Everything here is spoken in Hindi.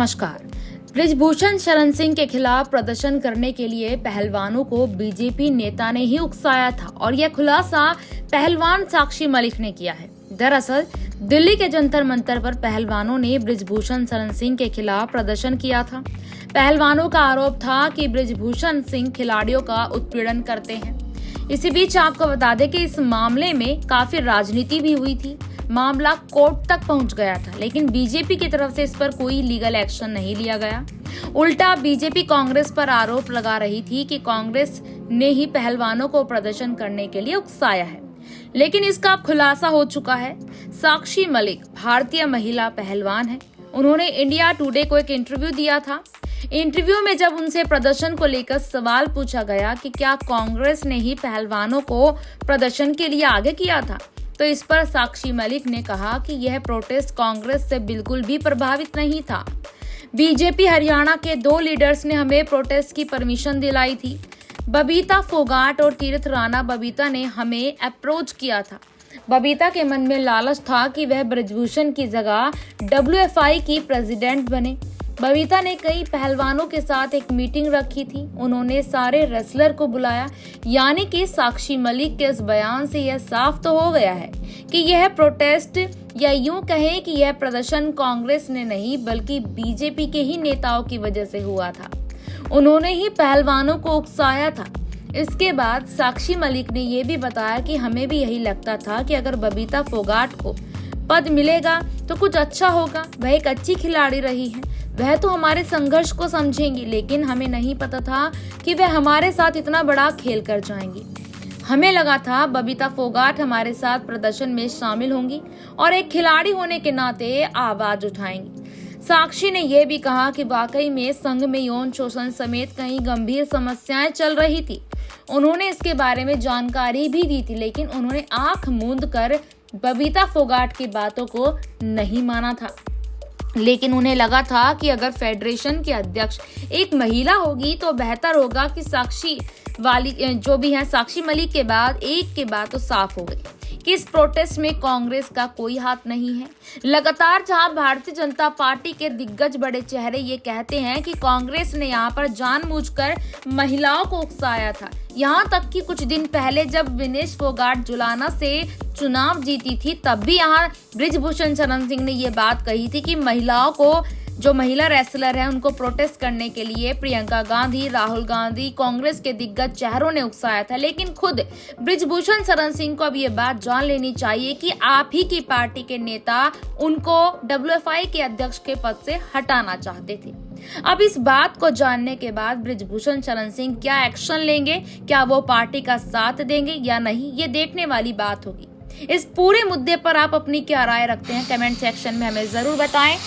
नमस्कार। बृजभूषण शरण सिंह के खिलाफ प्रदर्शन करने के लिए पहलवानों को बीजेपी नेता ने ही उकसाया था और यह खुलासा पहलवान साक्षी मलिक ने किया है। दरअसल दिल्ली के जंतर मंतर पर पहलवानों ने बृजभूषण शरण सिंह के खिलाफ प्रदर्शन किया था। पहलवानों का आरोप था कि बृजभूषण सिंह खिलाड़ियों का उत्पीड़न करते हैं। इसी बीच आपको बता दें कि इस मामले में काफी राजनीति भी हुई थी। मामला कोर्ट तक पहुंच गया था, लेकिन बीजेपी की तरफ से इस पर कोई लीगल एक्शन नहीं लिया गया। उल्टा बीजेपी कांग्रेस पर आरोप लगा रही थी कि कांग्रेस ने ही पहलवानों को प्रदर्शन करने के लिए उकसाया है। लेकिन इसका अब खुलासा हो चुका है। साक्षी मलिक भारतीय महिला पहलवान है। उन्होंने इंडिया टुडे को एक इंटरव्यू दिया था। इंटरव्यू में जब उनसे प्रदर्शन को लेकर सवाल पूछा गया कि क्या कांग्रेस ने ही पहलवानों को प्रदर्शन के लिए आगे किया था, तो इस पर साक्षी मलिक ने कहा कि यह प्रोटेस्ट कांग्रेस से बिल्कुल भी प्रभावित नहीं था। बीजेपी हरियाणा के 2 लीडर्स ने हमें प्रोटेस्ट की परमिशन दिलाई थी। बबीता फोगाट और तीर्थ राणा बबीता ने हमें अप्रोच किया था। बबीता के मन में लालच था कि वह बृजभूषण की जगह WFI की प्रेसिडेंट बने। बबीता ने कई पहलवानों के साथ एक मीटिंग रखी थी। उन्होंने सारे रेसलर को बुलाया। यानी कि साक्षी मलिक के इस बयान से यह साफ तो हो गया है कि यह प्रोटेस्ट या यूं कहें कि यह प्रदर्शन कांग्रेस ने नहीं बल्कि बीजेपी के ही नेताओं की वजह से हुआ था। उन्होंने ही पहलवानों को उकसाया था। इसके बाद साक्षी मलिक ने यह भी बताया कि हमें भी यही लगता था कि अगर बबीता फोगाट को पद मिलेगा तो कुछ अच्छा होगा। वह एक अच्छी खिलाड़ी रही है, वह तो हमारे संघर्ष को समझेंगी, लेकिन हमें नहीं पता था कि वह हमारे साथ इतना बड़ा खेल कर जाएंगी। हमें लगा था बबीता फोगाट हमारे साथ प्रदर्शन में शामिल होंगी और एक खिलाड़ी होने के नाते आवाज उठाएंगी। साक्षी ने यह भी कहा कि वाकई में संघ में यौन शोषण समेत कई गंभीर समस्याएं चल रही थी। उन्होंने इसके बारे में जानकारी भी दी थी, लेकिन उन्होंने आंख मूंद कर बबीता फोगाट की बातों को नहीं माना था। लेकिन उन्हें लगा था कि अगर फेडरेशन की अध्यक्ष एक महिला होगी तो बेहतर होगा कि साक्षी मलिक के बाद एक के बाद तो साफ हो गई कि इस प्रोटेस्ट में कांग्रेस का कोई हाथ नहीं है। लगातार जहां भारतीय जनता पार्टी के दिग्गज बड़े चेहरे ये कहते हैं कि कांग्रेस ने यहां पर जानबूझकर महिलाओं को उकसाया था। यहां तक कि कुछ दिन पहले जब विनेश फोगाट जुलाना से चुनाव जीती थी, तब भी यहां बृजभूषण शरण सिंह ने ये बात कही थी कि महिलाओं को, जो महिला रेसलर है, उनको प्रोटेस्ट करने के लिए प्रियंका गांधी, राहुल गांधी, कांग्रेस के दिग्गज चेहरों ने उकसाया था। लेकिन खुद बृजभूषण शरण सिंह को अब ये बात जान लेनी चाहिए कि आप ही की पार्टी के नेता उनको WFI के अध्यक्ष के पद से हटाना चाहते थे। अब इस बात को जानने के बाद बृजभूषण शरण सिंह क्या एक्शन लेंगे, क्या वो पार्टी का साथ देंगे या नहीं, ये देखने वाली बात होगी। इस पूरे मुद्दे पर आप अपनी क्या राय रखते हैं, कमेंट सेक्शन में हमें जरूर बताएं।